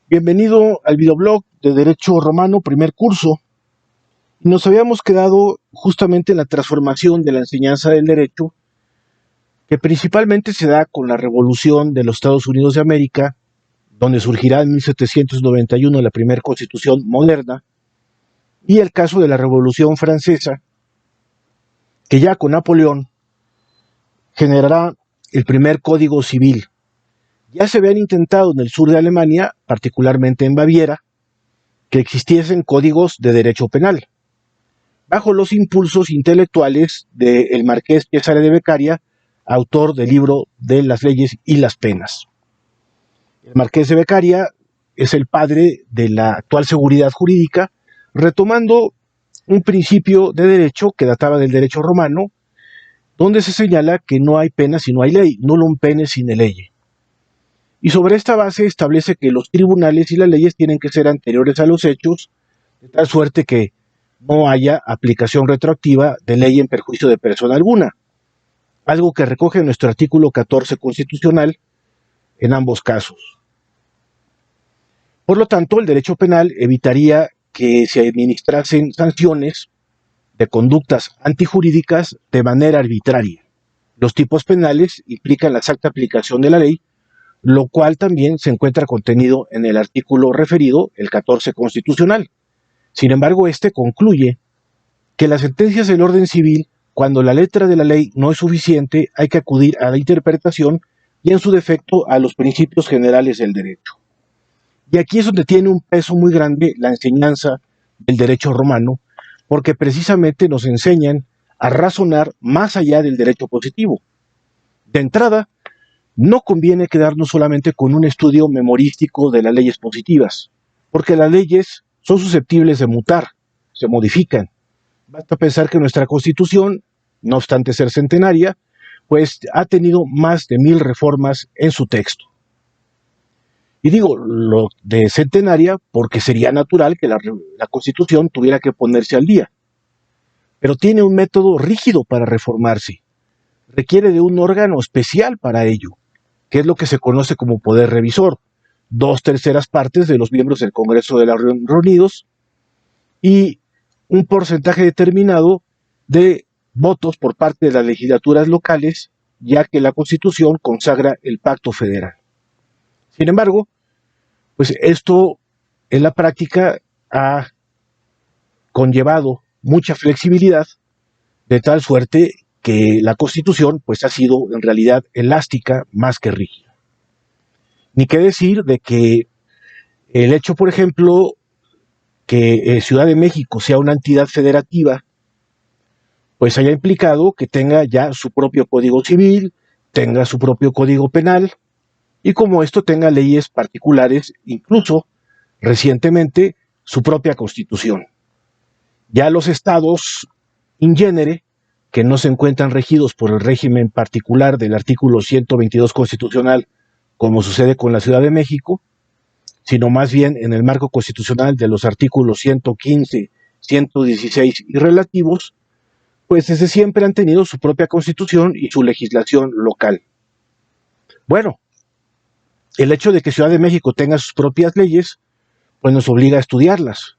Bienvenido al videoblog de Derecho Romano, primer curso. Nos habíamos quedado justamente en la transformación de la enseñanza del derecho, que principalmente se da con la revolución de los Estados Unidos de América, donde surgirá en 1791 la primera constitución moderna, y el caso de la Revolución Francesa, que ya con Napoleón generará el primer código civil. Ya se habían intentado en el sur de Alemania, particularmente en Baviera, que existiesen códigos de derecho penal, bajo los impulsos intelectuales del marqués Cesare de Beccaria, autor del libro de las leyes y las penas. El marqués de Beccaria es el padre de la actual seguridad jurídica, retomando un principio de derecho que databa del derecho romano, donde se señala que no hay pena si no hay ley, nullum pene sine lege. Y sobre esta base establece que los tribunales y las leyes tienen que ser anteriores a los hechos, de tal suerte que no haya aplicación retroactiva de ley en perjuicio de persona alguna, algo que recoge nuestro artículo 14 constitucional en ambos casos. Por lo tanto, el derecho penal evitaría que se administrasen sanciones de conductas antijurídicas de manera arbitraria. Los tipos penales implican la exacta aplicación de la ley, lo cual también se encuentra contenido en el artículo referido, el 14 constitucional. Sin embargo, este concluye que las sentencias del orden civil, cuando la letra de la ley no es suficiente, hay que acudir a la interpretación y en su defecto a los principios generales del derecho. Y aquí es donde tiene un peso muy grande la enseñanza del derecho romano, porque precisamente nos enseñan a razonar más allá del derecho positivo. De entrada, no conviene quedarnos solamente con un estudio memorístico de las leyes positivas, porque las leyes son susceptibles de mutar, se modifican. Basta pensar que nuestra Constitución, no obstante ser centenaria, pues ha tenido más de 1000 reformas en su texto. Y digo lo de centenaria porque sería natural que la Constitución tuviera que ponerse al día. Pero tiene un método rígido para reformarse. Requiere de un órgano especial para ello, que es lo que se conoce como poder revisor. 2/3 partes de los miembros del Congreso de los reunidos y un porcentaje determinado de votos por parte de las legislaturas locales, ya que la Constitución consagra el pacto federal. Sin embargo, pues esto en la práctica ha conllevado mucha flexibilidad, de tal suerte que la Constitución pues ha sido en realidad elástica más que rígida. Ni qué decir de que el hecho, por ejemplo, que Ciudad de México sea una entidad federativa, pues haya implicado que tenga ya su propio código civil, tenga su propio código penal, y como esto tenga leyes particulares, incluso recientemente su propia constitución. Ya los estados in genere, que no se encuentran regidos por el régimen particular del artículo 122 constitucional, como sucede con la Ciudad de México, sino más bien en el marco constitucional de los artículos 115, 116 y relativos, pues desde siempre han tenido su propia constitución y su legislación local. Bueno, el hecho de que Ciudad de México tenga sus propias leyes, pues nos obliga a estudiarlas,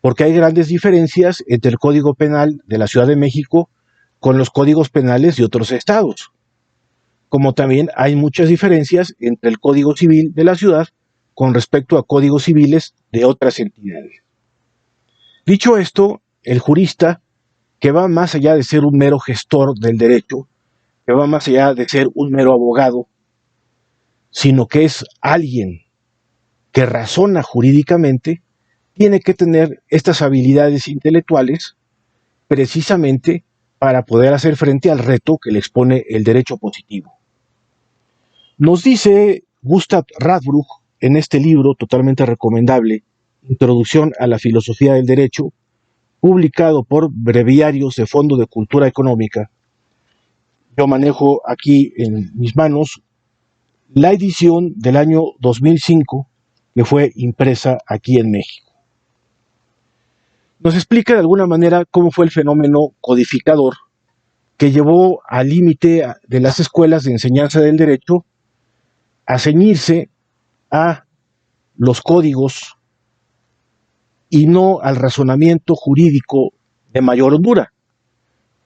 porque hay grandes diferencias entre el Código Penal de la Ciudad de México con los códigos penales de otros estados, como también hay muchas diferencias entre el Código Civil de la ciudad con respecto a códigos civiles de otras entidades. Dicho esto, el jurista, que va más allá de ser un mero gestor del derecho, que va más allá de ser un mero abogado, sino que es alguien que razona jurídicamente, tiene que tener estas habilidades intelectuales precisamente para poder hacer frente al reto que le expone el derecho positivo. Nos dice Gustav Radbruch en este libro totalmente recomendable, Introducción a la Filosofía del Derecho, publicado por Breviarios de Fondo de Cultura Económica. Yo manejo aquí en mis manos la edición del año 2005 que fue impresa aquí en México. Nos explica de alguna manera cómo fue el fenómeno codificador que llevó al límite de las escuelas de enseñanza del derecho a ceñirse a los códigos y no al razonamiento jurídico de mayor hondura,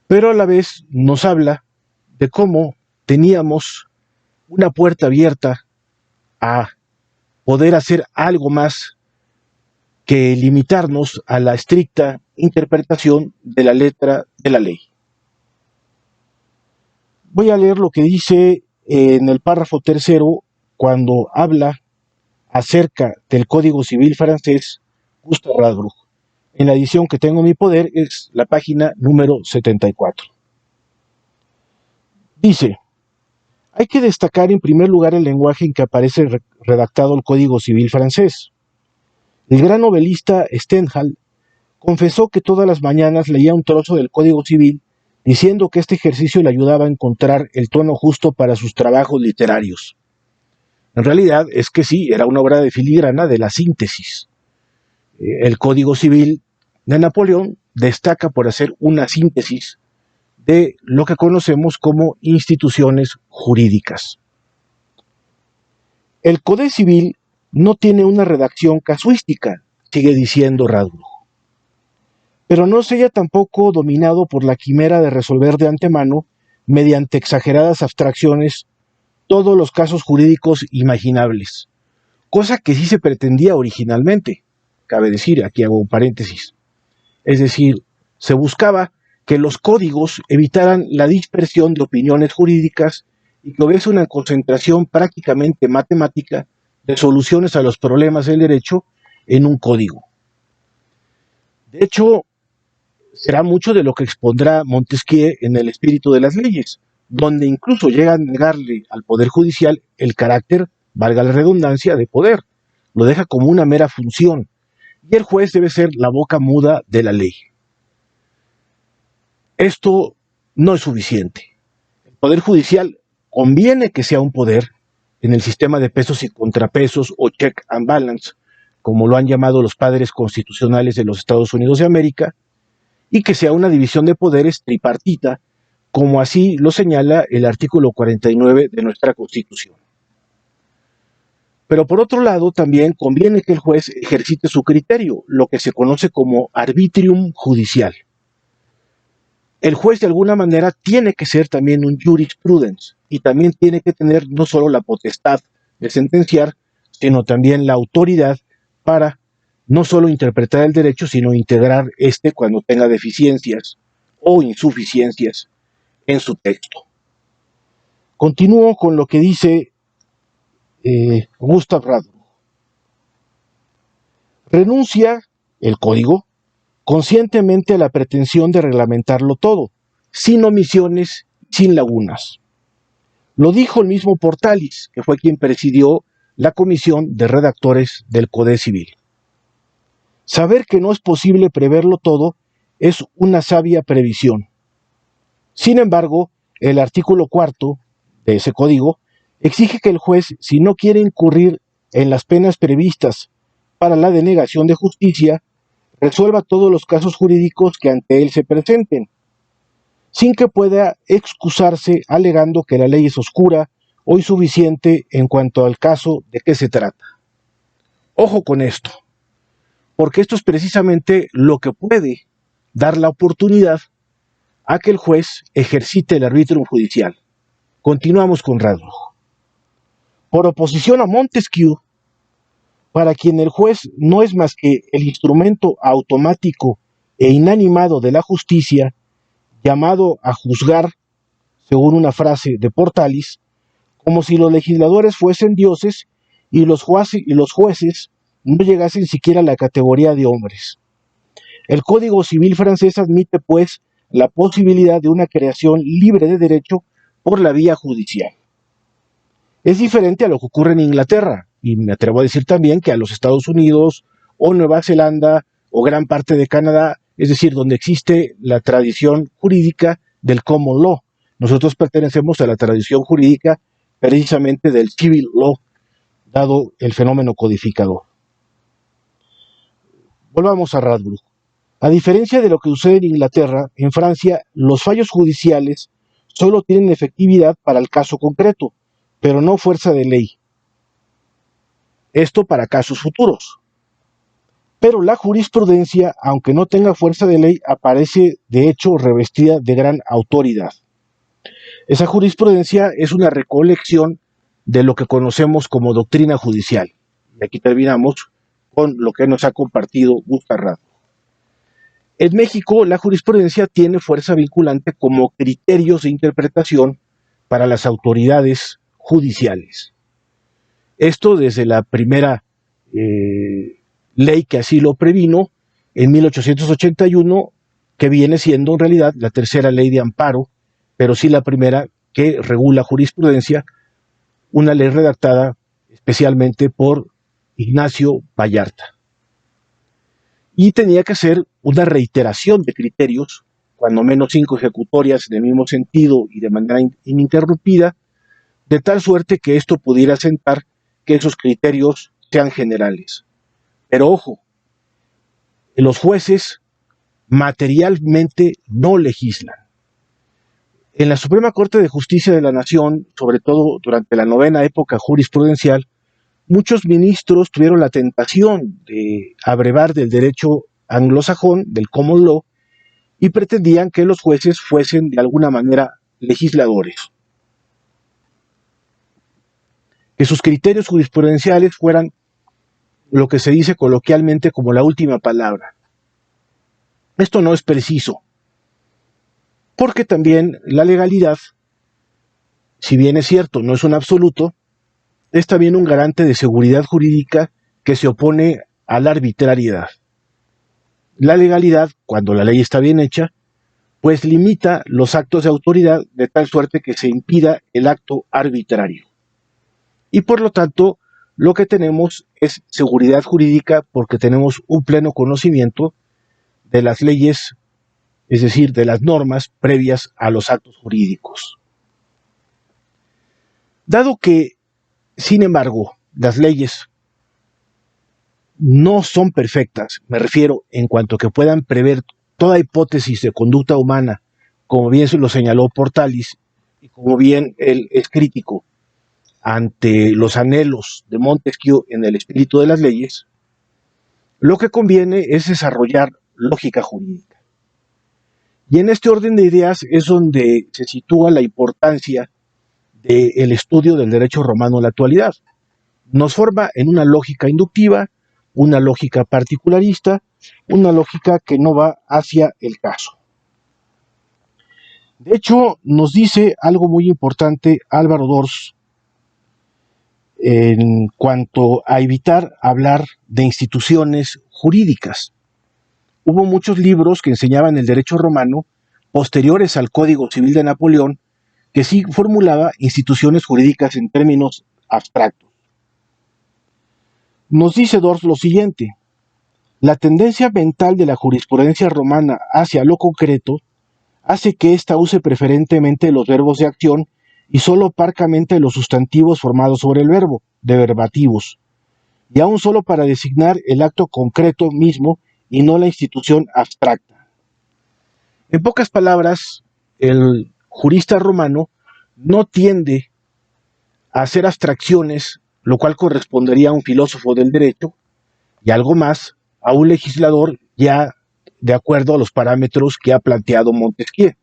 pero a la vez nos habla de cómo teníamos una puerta abierta a poder hacer algo más que limitarnos a la estricta interpretación de la letra de la ley. Voy a leer lo que dice en el párrafo tercero cuando habla acerca del Código Civil francés Gustave Radbruch. En la edición que tengo en mi poder es la página número 74. Dice: hay que destacar en primer lugar el lenguaje en que aparece redactado el Código Civil francés. El gran novelista Stendhal confesó que todas las mañanas leía un trozo del Código Civil, diciendo que este ejercicio le ayudaba a encontrar el tono justo para sus trabajos literarios. En realidad es que sí, era una obra de filigrana de la síntesis. El Código Civil de Napoleón destaca por hacer una síntesis de lo que conocemos como instituciones jurídicas. El Código Civil no tiene una redacción casuística, sigue diciendo Radbruch, pero no se halla tampoco dominado por la quimera de resolver de antemano, mediante exageradas abstracciones, todos los casos jurídicos imaginables, cosa que sí se pretendía originalmente. Cabe decir, aquí hago un paréntesis, es decir, se buscaba que los códigos evitaran la dispersión de opiniones jurídicas y que hubiese una concentración prácticamente matemática de soluciones a los problemas del derecho en un código. De hecho, será mucho de lo que expondrá Montesquieu en El espíritu de las leyes, donde incluso llega a negarle al Poder Judicial el carácter, valga la redundancia, de poder. Lo deja como una mera función, y el juez debe ser la boca muda de la ley. Esto no es suficiente. El Poder Judicial conviene que sea un poder en el sistema de pesos y contrapesos o check and balance, como lo han llamado los padres constitucionales de los Estados Unidos de América, y que sea una división de poderes tripartita, como así lo señala el artículo 49 de nuestra Constitución. Pero por otro lado, también conviene que el juez ejercite su criterio, lo que se conoce como arbitrium judicial. El juez de alguna manera tiene que ser también un jurisprudens y también tiene que tener no solo la potestad de sentenciar, sino también la autoridad para no solo interpretar el derecho, sino integrar este cuando tenga deficiencias o insuficiencias en su texto. Continúo con lo que dice Gustave Radbruch. Renuncia el código conscientemente a la pretensión de reglamentarlo todo, sin omisiones, sin lagunas. Lo dijo el mismo Portalis, que fue quien presidió la comisión de redactores del Código Civil. Saber que no es posible preverlo todo es una sabia previsión. Sin embargo, el artículo 4 de ese código exige que el juez, si no quiere incurrir en las penas previstas para la denegación de justicia, resuelva todos los casos jurídicos que ante él se presenten, sin que pueda excusarse alegando que la ley es oscura o insuficiente en cuanto al caso de qué se trata. Ojo con esto, porque esto es precisamente lo que puede dar la oportunidad a que el juez ejercite el arbitrio judicial. Continuamos con Radbruch. Por oposición a Montesquieu, para quien el juez no es más que el instrumento automático e inanimado de la justicia, llamado a juzgar, según una frase de Portalis, como si los legisladores fuesen dioses y los jueces no llegasen siquiera a la categoría de hombres. El Código Civil francés admite, pues, la posibilidad de una creación libre de derecho por la vía judicial. Es diferente a lo que ocurre en Inglaterra, y me atrevo a decir también que a los Estados Unidos o Nueva Zelanda o gran parte de Canadá, es decir, donde existe la tradición jurídica del common law. Nosotros pertenecemos a la tradición jurídica precisamente del civil law, dado el fenómeno codificador. Volvamos a Radbruch. A diferencia de lo que sucede en Inglaterra, en Francia los fallos judiciales solo tienen efectividad para el caso concreto, pero no fuerza de ley. Esto para casos futuros. Pero la jurisprudencia, aunque no tenga fuerza de ley, aparece de hecho revestida de gran autoridad. Esa jurisprudencia es una recolección de lo que conocemos como doctrina judicial. Y aquí terminamos con lo que nos ha compartido Gustavo. En México, la jurisprudencia tiene fuerza vinculante como criterios de interpretación para las autoridades judiciales. Esto desde la primera ley que así lo previno en 1881, que viene siendo en realidad la tercera ley de amparo, pero sí la primera que regula jurisprudencia, una ley redactada especialmente por Ignacio Vallarta. Y tenía que ser una reiteración de criterios, cuando menos 5 ejecutorias en el mismo sentido y de manera ininterrumpida, de tal suerte que esto pudiera asentar que esos criterios sean generales. Pero ojo, los jueces materialmente no legislan. En la Suprema Corte de Justicia de la Nación, sobre todo durante la novena época jurisprudencial, muchos ministros tuvieron la tentación de abrevar del derecho anglosajón, del common law, y pretendían que los jueces fuesen de alguna manera legisladores, que sus criterios jurisprudenciales fueran lo que se dice coloquialmente como la última palabra. Esto no es preciso, porque también la legalidad, si bien es cierto, no es un absoluto, es también un garante de seguridad jurídica que se opone a la arbitrariedad. La legalidad, cuando la ley está bien hecha, pues limita los actos de autoridad de tal suerte que se impida el acto arbitrario. Y por lo tanto, lo que tenemos es seguridad jurídica porque tenemos un pleno conocimiento de las leyes, es decir, de las normas previas a los actos jurídicos. Dado que, sin embargo, las leyes no son perfectas, me refiero en cuanto que puedan prever toda hipótesis de conducta humana, como bien se lo señaló Portalis, y como bien él es crítico ante los anhelos de Montesquieu en el espíritu de las leyes, lo que conviene es desarrollar lógica jurídica. Y en este orden de ideas es donde se sitúa la importancia del estudio del derecho romano en la actualidad. Nos forma en una lógica inductiva, una lógica particularista, una lógica que no va hacia el caso. De hecho, nos dice algo muy importante Álvaro Dors en cuanto a evitar hablar de instituciones jurídicas. Hubo muchos libros que enseñaban el derecho romano posteriores al Código Civil de Napoleón que sí formulaba instituciones jurídicas en términos abstractos. Nos dice Dors lo siguiente: la tendencia mental de la jurisprudencia romana hacia lo concreto hace que ésta use preferentemente los verbos de acción y solo parcamente los sustantivos formados sobre el verbo, de verbativos, y aún solo para designar el acto concreto mismo y no la institución abstracta. En pocas palabras, el jurista romano no tiende a hacer abstracciones, lo cual correspondería a un filósofo del derecho, y algo más, a un legislador ya de acuerdo a los parámetros que ha planteado Montesquieu,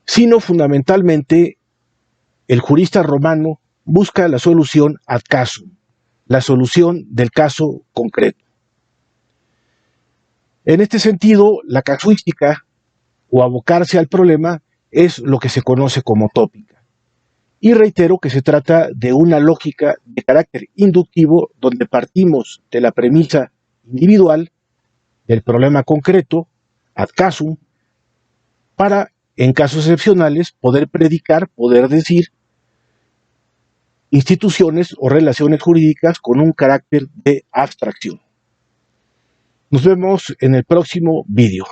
sino fundamentalmente el jurista romano busca la solución ad casum, la solución del caso concreto. En este sentido, la casuística o abocarse al problema es lo que se conoce como tópica. Y reitero que se trata de una lógica de carácter inductivo donde partimos de la premisa individual del problema concreto, ad casum, para, en casos excepcionales, poder predicar, poder decir instituciones o relaciones jurídicas con un carácter de abstracción. Nos vemos en el próximo vídeo.